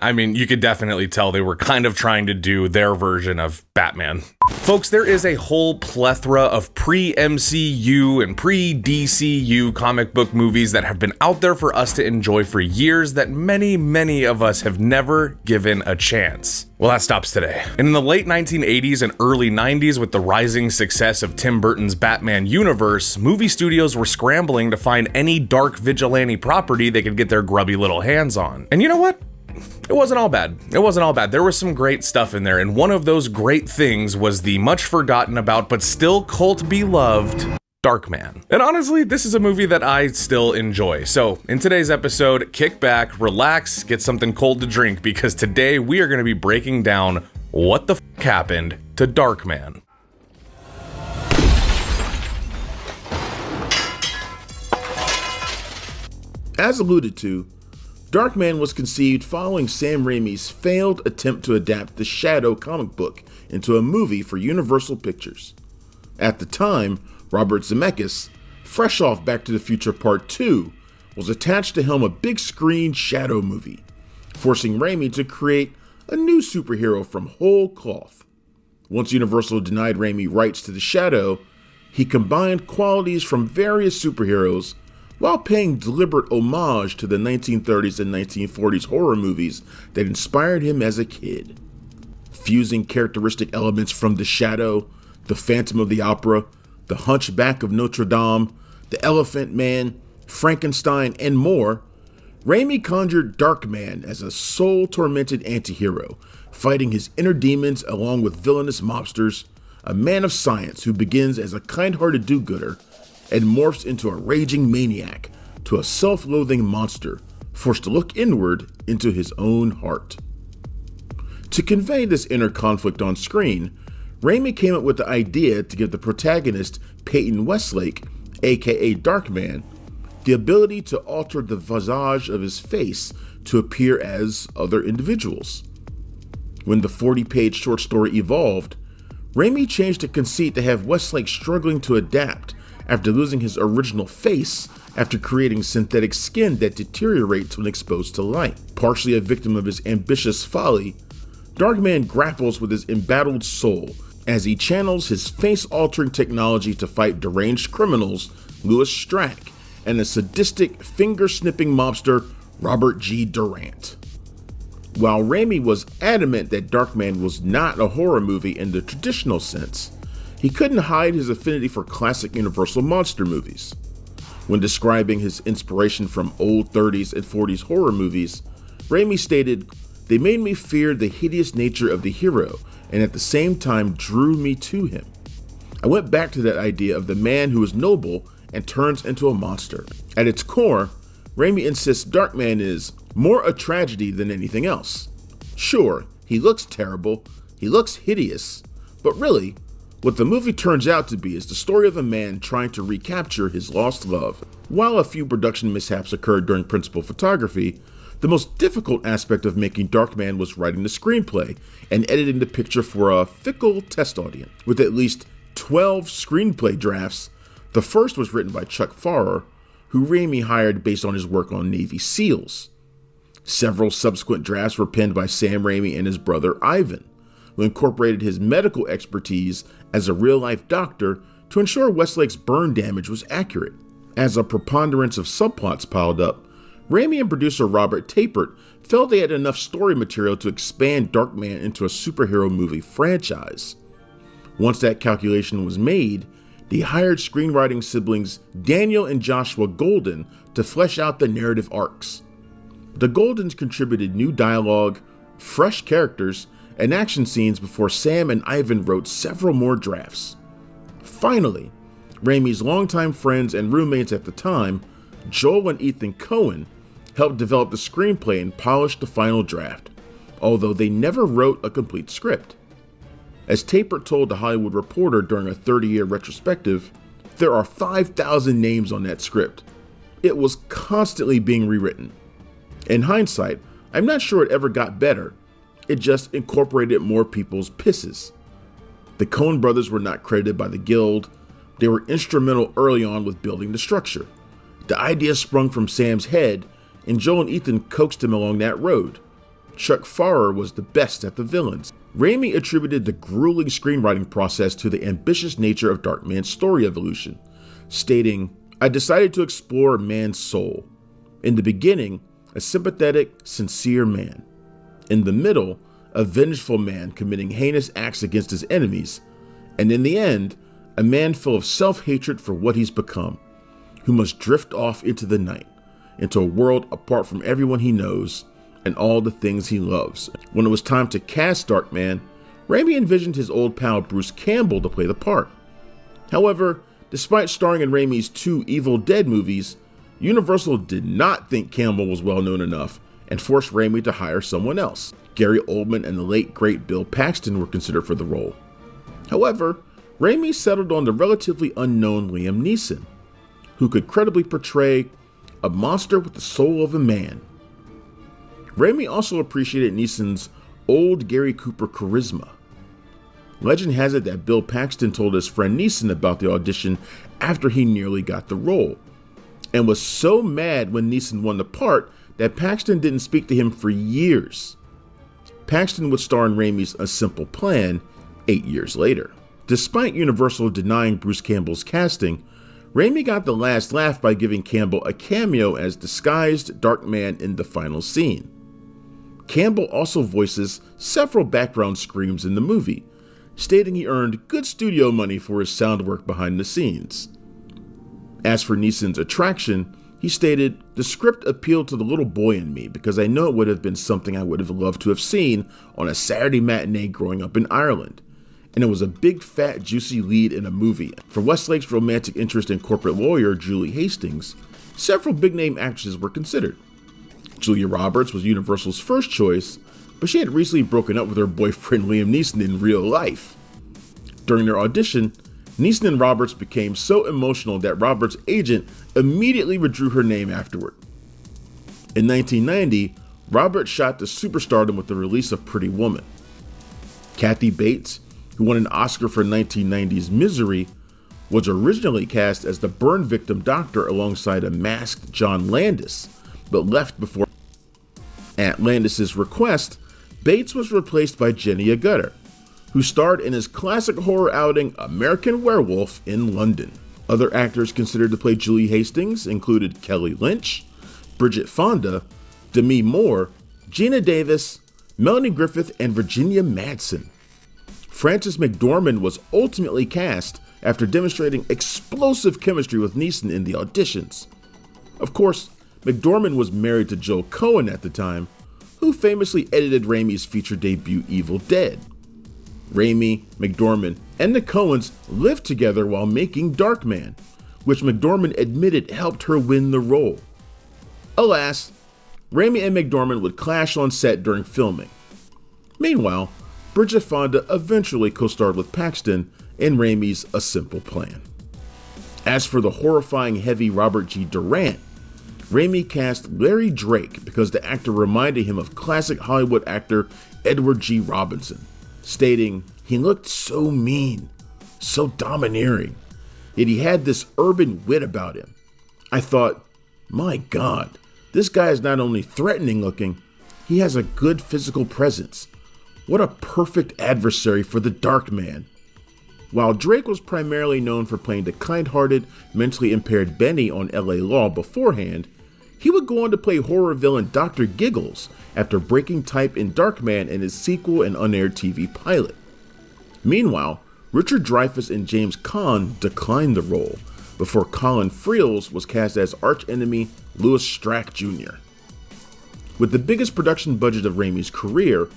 I mean, you could definitely tell they were kind of trying to do their version of Batman. Folks, there is a whole plethora of pre-MCU and pre-DCU comic book movies that have been out there for us to enjoy for years that many of us have never given a chance. Well, that stops today. And in the late 1980s and early 90s, with the rising success of Tim Burton's Batman universe, movie studios were scrambling to find any dark vigilante property they could get their grubby little hands on. And you know what? It wasn't all bad. It wasn't all bad. There was some great stuff in there, and one of those great things was the much forgotten about but still cult beloved Darkman. And honestly, this is a movie that I still enjoy. So in today's episode, kick back, relax, get something cold to drink, because today we are going to be breaking down what the f happened to Darkman. As alluded to, Darkman was conceived following Sam Raimi's failed attempt to adapt the Shadow comic book into a movie for Universal Pictures. At the time, Robert Zemeckis, fresh off Back to the Future Part 2, was attached to helm a big screen Shadow movie, forcing Raimi to create a new superhero from whole cloth. Once Universal denied Raimi rights to the Shadow, he combined qualities from various superheroes while paying deliberate homage to the 1930s and 1940s horror movies that inspired him as a kid. Fusing characteristic elements from The Shadow, The Phantom of the Opera, The Hunchback of Notre Dame, The Elephant Man, Frankenstein, and more, Raimi conjured Darkman as a soul-tormented anti-hero, fighting his inner demons along with villainous mobsters, a man of science who begins as a kind-hearted do-gooder and morphs into a raging maniac, to a self-loathing monster, forced to look inward into his own heart. To convey this inner conflict on screen, Raimi came up with the idea to give the protagonist, Peyton Westlake, aka Darkman, the ability to alter the visage of his face to appear as other individuals. When the 40-page short story evolved, Raimi changed the conceit to have Westlake struggling to adapt after losing his original face after creating synthetic skin that deteriorates when exposed to light. Partially a victim of his ambitious folly, Darkman grapples with his embattled soul as he channels his face-altering technology to fight deranged criminals Louis Strack and the sadistic, finger-snipping mobster Robert G. Durant. While Raimi was adamant that Darkman was not a horror movie in the traditional sense, he couldn't hide his affinity for classic Universal monster movies. When describing his inspiration from old 30s and 40s horror movies, Raimi stated, "They made me fear the hideous nature of the hero and at the same time drew me to him. I went back to that idea of the man who is noble and turns into a monster." At its core, Raimi insists Darkman is more a tragedy than anything else. Sure, he looks terrible, he looks hideous, but really, what the movie turns out to be is the story of a man trying to recapture his lost love. While a few production mishaps occurred during principal photography, the most difficult aspect of making Darkman was writing the screenplay and editing the picture for a fickle test audience. With at least 12 screenplay drafts, the first was written by Chuck Farrer, who Raimi hired based on his work on Navy SEALs. Several subsequent drafts were penned by Sam Raimi and his brother Ivan, who incorporated his medical expertise as a real-life doctor to ensure Westlake's burn damage was accurate. As a preponderance of subplots piled up, Raimi and producer Robert Tapert felt they had enough story material to expand Darkman into a superhero movie franchise. Once that calculation was made, they hired screenwriting siblings Daniel and Joshua Golden to flesh out the narrative arcs. The Goldens contributed new dialogue, fresh characters, and action scenes before Sam and Ivan wrote several more drafts. Finally, Raimi's longtime friends and roommates at the time, Joel and Ethan Coen, helped develop the screenplay and polish the final draft, although they never wrote a complete script. As Tapert told The Hollywood Reporter during a 30-year retrospective, there are 5,000 names on that script. It was constantly being rewritten. In hindsight, I'm not sure it ever got better. It just incorporated more people's pisses. The Coen brothers were not credited by the Guild. They were instrumental early on with building the structure. The idea sprung from Sam's head, and Joel and Ethan coaxed him along that road. Chuck Farrer was the best at the villains. Raimi attributed the grueling screenwriting process to the ambitious nature of Darkman's story evolution, stating, "I decided to explore man's soul. In the beginning, a sympathetic, sincere man. In the middle, a vengeful man committing heinous acts against his enemies. And in the end, a man full of self-hatred for what he's become, who must drift off into the night, into a world apart from everyone he knows and all the things he loves." When it was time to cast Darkman, Raimi envisioned his old pal Bruce Campbell to play the part. However, despite starring in Raimi's 2 Evil Dead movies, Universal did not think Campbell was well known enough and forced Raimi to hire someone else. Gary Oldman and the late great Bill Paxton were considered for the role. However, Raimi settled on the relatively unknown Liam Neeson, who could credibly portray a monster with the soul of a man. Raimi also appreciated Neeson's old Gary Cooper charisma. Legend has it that Bill Paxton told his friend Neeson about the audition after he nearly got the role, and was so mad when Neeson won the part that Paxton didn't speak to him for years. Paxton would star in Raimi's A Simple Plan 8 years later. Despite Universal denying Bruce Campbell's casting, Raimi got the last laugh by giving Campbell a cameo as disguised Darkman in the final scene. Campbell also voices several background screams in the movie, stating he earned good studio money for his sound work behind the scenes. As for Neeson's attraction, he stated, "The script appealed to the little boy in me because I know it would have been something I would have loved to have seen on a Saturday matinee growing up in Ireland. And it was a big, fat, juicy lead in a movie." For Westlake's romantic interest in corporate lawyer Julie Hastings, several big-name actresses were considered. Julia Roberts was Universal's first choice, but she had recently broken up with her boyfriend Liam Neeson in real life. During their audition, Neeson and Roberts became so emotional that Roberts' agent immediately withdrew her name afterward. In 1990, Roberts shot to superstardom with the release of Pretty Woman. Kathy Bates, who won an Oscar for 1990's Misery, was originally cast as the burn victim doctor alongside a masked John Landis, but left before. At Landis' request, Bates was replaced by Jenny Agutter, who starred in his classic horror outing American Werewolf in London. Other actors considered to play Julie Hastings included Kelly Lynch, Bridget Fonda, Demi Moore, Gina Davis, Melanie Griffith, and Virginia Madsen. Frances McDormand was ultimately cast after demonstrating explosive chemistry with Neeson in the auditions. Of course, McDormand was married to Joel Cohen at the time, who famously edited Raimi's feature debut Evil Dead. Raimi, McDormand, and the Coens lived together while making Darkman, which McDormand admitted helped her win the role. Alas, Raimi and McDormand would clash on set during filming. Meanwhile, Bridget Fonda eventually co-starred with Paxton in Raimi's A Simple Plan. As for the horrifying heavy Robert G. Durant, Raimi cast Larry Drake because the actor reminded him of classic Hollywood actor Edward G. Robinson, stating, "He looked so mean, so domineering, yet he had this urban wit about him. I thought, my God, this guy is not only threatening looking, he has a good physical presence. What a perfect adversary for the Darkman." While Drake was primarily known for playing the kind-hearted, mentally impaired Benny on LA Law beforehand, he would go on to play horror villain Dr. Giggles after breaking type in Darkman in his sequel and unaired TV pilot. Meanwhile, Richard Dreyfuss and James Caan declined the role, before Colin Friels was cast as archenemy Louis Strack Jr. With the biggest production budget of Raimi's career,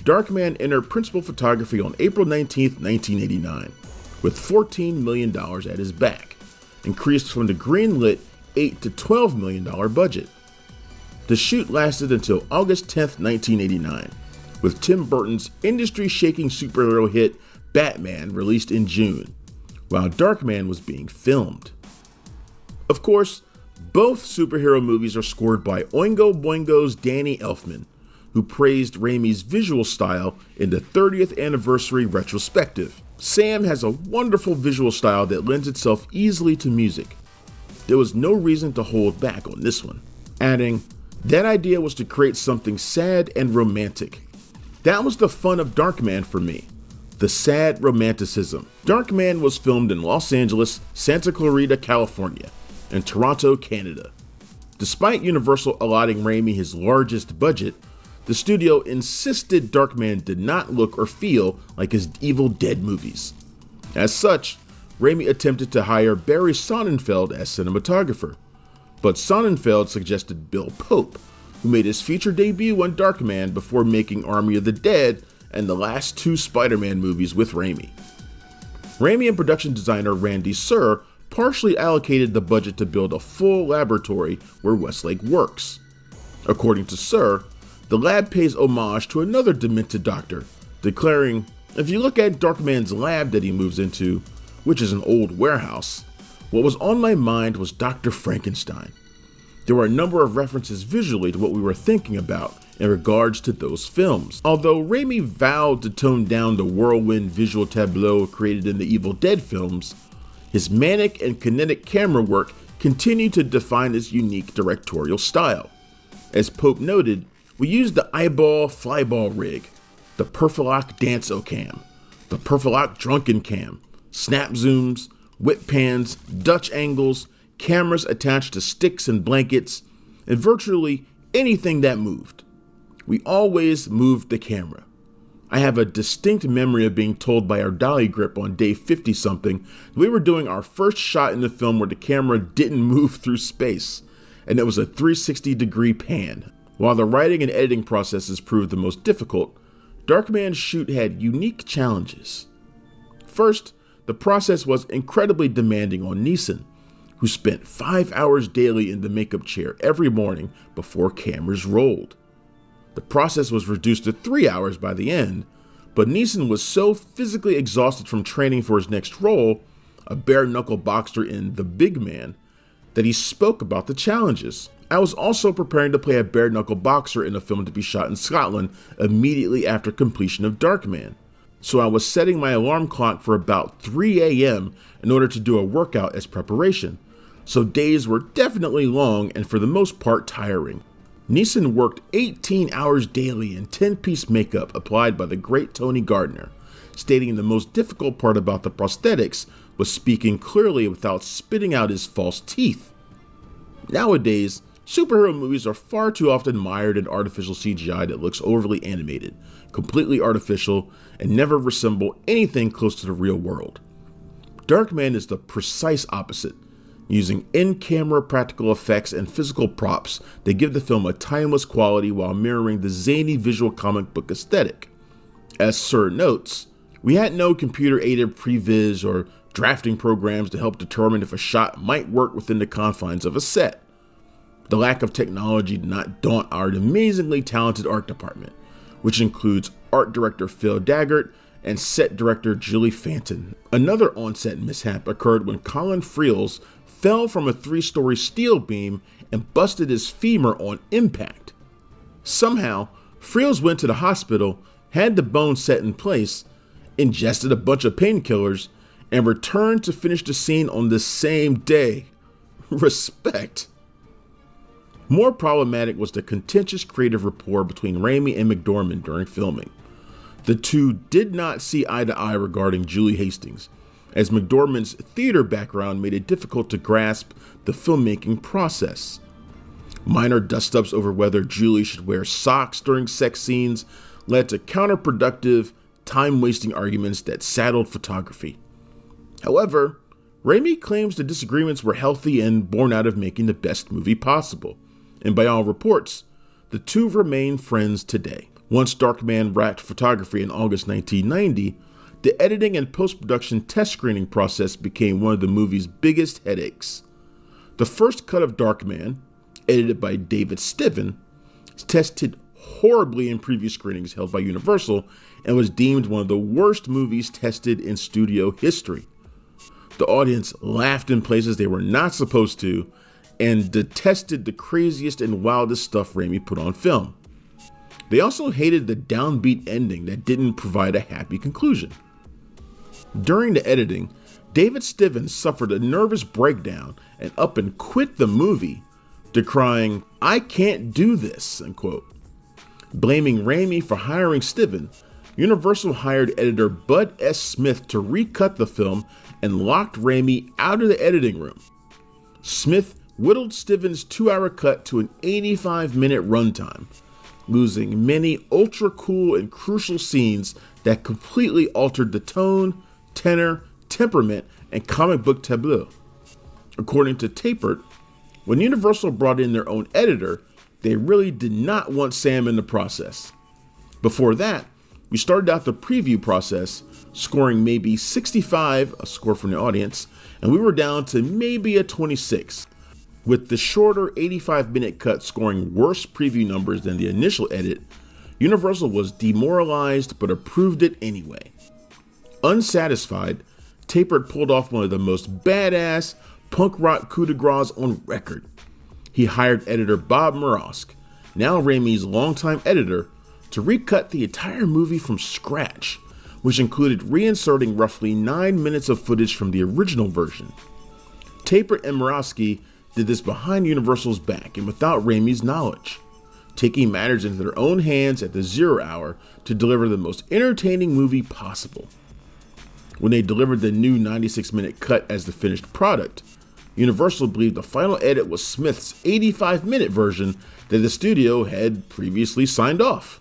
Darkman entered principal photography on April 19, 1989, with $14 million at his back, increased from the greenlit $8 to $12 million budget. The shoot lasted until August 10, 1989, with Tim Burton's industry-shaking superhero hit Batman released in June, while Darkman was being filmed. Of course, both superhero movies are scored by Oingo Boingo's Danny Elfman, who praised Raimi's visual style in the 30th anniversary retrospective. Sam has a wonderful visual style that lends itself easily to music. There was no reason to hold back on this one, adding, That idea was to create something sad and romantic. That was the fun of Darkman for me. The sad romanticism. Darkman was filmed in Los Angeles, Santa Clarita, California, and Toronto, Canada. Despite Universal allotting Raimi his largest budget, the studio insisted Darkman did not look or feel like his Evil Dead movies. As such, Raimi attempted to hire Barry Sonnenfeld as cinematographer, but Sonnenfeld suggested Bill Pope, who made his feature debut on Darkman before making Army of the Dead and the last two Spider-Man movies with Raimi. Raimi and production designer Randy Sur partially allocated the budget to build a full laboratory where Westlake works. According to Sur, the lab pays homage to another demented doctor, declaring, "If you look at Darkman's lab that he moves into, which is an old warehouse, what was on my mind was Dr. Frankenstein." There were a number of references visually to what we were thinking about in regards to those films. Although Raimi vowed to tone down the whirlwind visual tableau created in the Evil Dead films, his manic and kinetic camera work continued to define his unique directorial style. As Pope noted, we used the eyeball flyball rig, the Perfilloc dance-o-cam, the Perfilloc drunken cam, snap zooms, whip pans, Dutch angles, cameras attached to sticks and blankets, and virtually anything that moved. We always moved the camera. I have a distinct memory of being told by our dolly grip on day 50-something we were doing our first shot in the film where the camera didn't move through space, and it was a 360-degree pan. While the writing and editing processes proved the most difficult, Darkman's shoot had unique challenges. First, the process was incredibly demanding on Neeson, who spent 5 hours daily in the makeup chair every morning before cameras rolled. The process was reduced to 3 hours by the end, but Neeson was so physically exhausted from training for his next role, a bare-knuckle boxer in The Big Man, that he spoke about the challenges. I was also preparing to play a bare-knuckle boxer in a film to be shot in Scotland immediately after completion of Darkman, so I was setting my alarm clock for about 3 a.m. in order to do a workout as preparation, so days were definitely long and for the most part tiring. Neeson worked 18 hours daily in 10-piece makeup applied by the great Tony Gardner, stating the most difficult part about the prosthetics was speaking clearly without spitting out his false teeth. Nowadays, superhero movies are far too often mired in artificial CGI that looks overly animated, completely artificial, and never resemble anything close to the real world. Darkman is the precise opposite, using in-camera practical effects and physical props that give the film a timeless quality while mirroring the zany visual comic book aesthetic. As Sur notes, we had no computer-aided previs or drafting programs to help determine if a shot might work within the confines of a set. The lack of technology did not daunt our amazingly talented art department, which includes art director Phil Daggett and set director Julie Fanton. Another on-set mishap occurred when Colin Friels fell from a 3-story steel beam and busted his femur on impact. Somehow, Friels went to the hospital, had the bone set in place, ingested a bunch of painkillers, and returned to finish the scene on the same day. Respect. More problematic was the contentious creative rapport between Raimi and McDormand during filming. The two did not see eye to eye regarding Julie Hastings, as McDormand's theater background made it difficult to grasp the filmmaking process. Minor dust-ups over whether Julie should wear socks during sex scenes led to counterproductive, time-wasting arguments that saddled photography. However, Raimi claims the disagreements were healthy and born out of making the best movie possible, and by all reports, the two remain friends today. Once Darkman wrapped photography in August 1990, the editing and post-production test screening process became one of the movie's biggest headaches. The first cut of Darkman, edited by David Stiven, tested horribly in previous screenings held by Universal and was deemed one of the worst movies tested in studio history. The audience laughed in places they were not supposed to and detested the craziest and wildest stuff Raimi put on film. They also hated the downbeat ending that didn't provide a happy conclusion. During the editing, David Stiven suffered a nervous breakdown and up and quit the movie, decrying, "I can't do this," unquote. Blaming Raimi for hiring Stiven, Universal hired editor Bud S. Smith to recut the film and locked Raimi out of the editing room. Smith whittled Stiven's 2-hour cut to an 85-minute runtime, losing many ultra-cool and crucial scenes that completely altered the tone, tenor, temperament, and comic book tableau. According to Tapert, when Universal brought in their own editor, they really did not want Sam in the process. Before that, we started out the preview process, scoring maybe 65, a score from the audience, and we were down to maybe a 26, with the shorter 85-minute cut scoring worse preview numbers than the initial edit. Universal was demoralized but approved it anyway. Unsatisfied, Tapert pulled off one of the most badass punk rock coup de grace on record. He hired editor Bob Murawsk, now Raimi's longtime editor, to recut the entire movie from scratch, which included reinserting roughly 9 minutes of footage from the original version. Tapert and Murawski did this behind Universal's back and without Raimi's knowledge, taking matters into their own hands at the 0 hour to deliver the most entertaining movie possible. When they delivered the new 96-minute cut as the finished product, Universal believed the final edit was Smith's 85-minute version that the studio had previously signed off.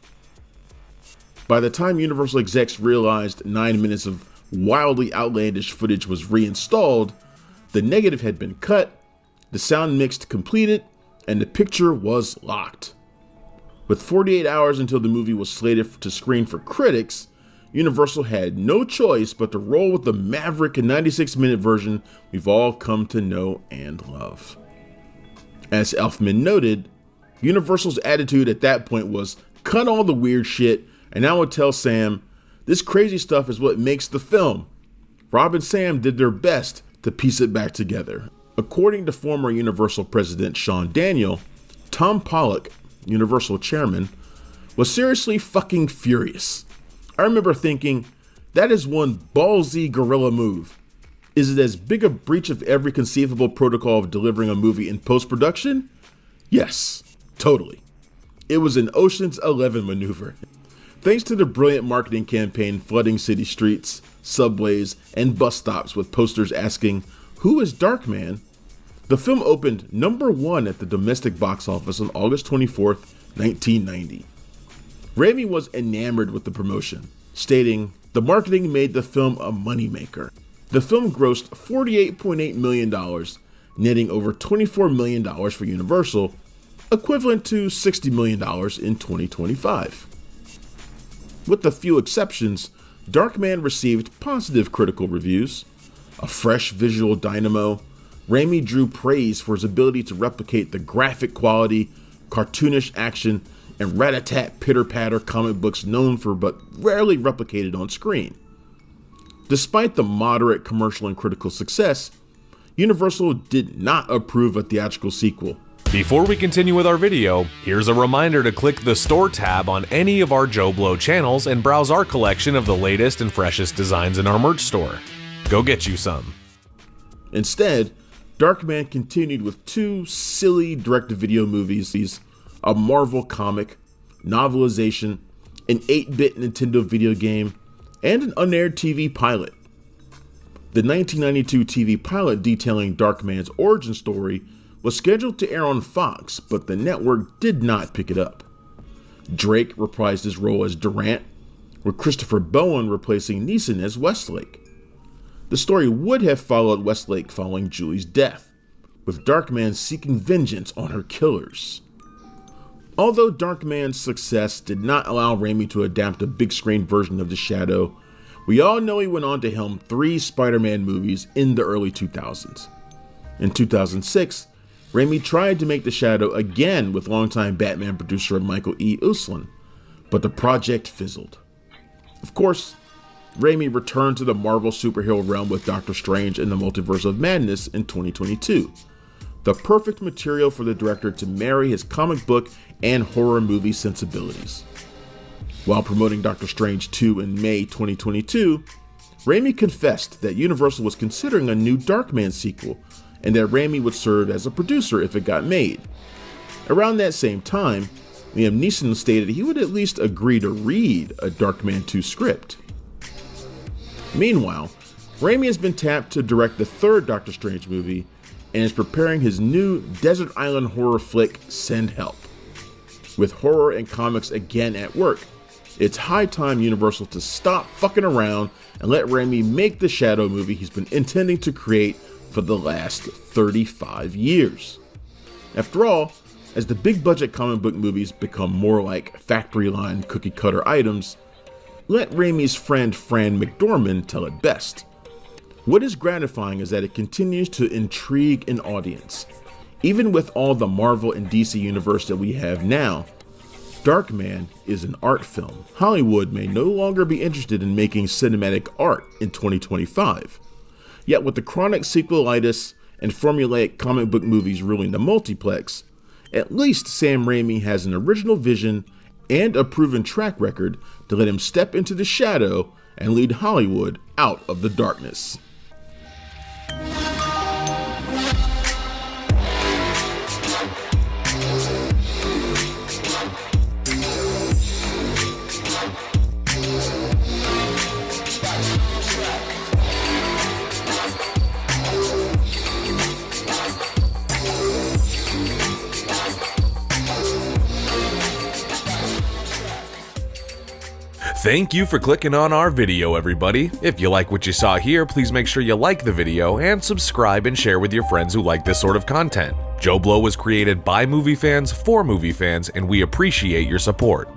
By the time Universal execs realized 9 minutes of wildly outlandish footage was reinstalled, the negative had been cut, the sound mixed completed, and the picture was locked. With 48 hours until the movie was slated to screen for critics, Universal had no choice but to roll with the maverick 96-minute version we've all come to know and love. As Elfman noted, Universal's attitude at that point was, cut all the weird shit, and I would tell Sam, this crazy stuff is what makes the film. Rob and Sam did their best to piece it back together. According to former Universal president Sean Daniel, Tom Pollock, Universal chairman, was seriously fucking furious. I remember thinking, that is one ballsy guerrilla move. Is it as big a breach of every conceivable protocol of delivering a movie in post-production? Yes, totally. It was an Ocean's 11 maneuver. Thanks to the brilliant marketing campaign flooding city streets, subways, and bus stops with posters asking, "Who is Darkman?" the film opened number 1 at the domestic box office on August 24th, 1990. Raimi was enamored with the promotion, stating, "The marketing made the film a moneymaker." The film grossed $48.8 million, netting over $24 million for Universal, equivalent to $60 million in 2025. With a few exceptions, Darkman received positive critical reviews. A fresh visual dynamo, Raimi drew praise for his ability to replicate the graphic quality, cartoonish action, and rat-a-tat pitter-patter comic books known for but rarely replicated on screen. Despite the moderate commercial and critical success, Universal did not approve a theatrical sequel. Before we continue with our video, here's a reminder to click the Store tab on any of our JoBlo channels and browse our collection of the latest and freshest designs in our merch store. Go get you some. Instead, Darkman continued with 2 silly direct-to-video movies, a Marvel comic, novelization, an 8-bit Nintendo video game, and an unaired TV pilot. The 1992 TV pilot detailing Darkman's origin story was scheduled to air on Fox, but the network did not pick it up. Drake reprised his role as Durant, with Christopher Bowen replacing Neeson as Westlake. The story would have followed Westlake following Julie's death, with Darkman seeking vengeance on her killers. Although Darkman's success did not allow Raimi to adapt a big screen version of The Shadow, we all know he went on to helm 3 Spider-Man movies in the early 2000s. In 2006, Raimi tried to make The Shadow again with longtime Batman producer Michael E. Uslan, but the project fizzled. Of course, Raimi returned to the Marvel superhero realm with Doctor Strange and the Multiverse of Madness in 2022, the perfect material for the director to marry his comic book and horror movie sensibilities. While promoting Doctor Strange 2 in May 2022, Raimi confessed that Universal was considering a new Darkman sequel and that Raimi would serve as a producer if it got made. Around that same time, Liam Neeson stated he would at least agree to read a Darkman 2 script. Meanwhile, Raimi has been tapped to direct the third Doctor Strange movie and is preparing his new desert island horror flick, Send Help. With horror and comics again at work, it's high time Universal to stop fucking around and let Raimi make the Shadow movie he's been intending to create for the last 35 years. After all, as the big budget comic book movies become more like factory line cookie cutter items, let Raimi's friend Fran McDormand tell it best. What is gratifying is that it continues to intrigue an audience. Even with all the Marvel and DC universe that we have now, Darkman is an art film. Hollywood may no longer be interested in making cinematic art in 2025. Yet with the chronic sequelitis and formulaic comic book movies ruling the multiplex, at least Sam Raimi has an original vision and a proven track record to let him step into the shadow and lead Hollywood out of the darkness. Thank you for clicking on our video, everybody. If you like what you saw here, please make sure you like the video and subscribe and share with your friends who like this sort of content. JoBlo was created by movie fans for movie fans, and we appreciate your support.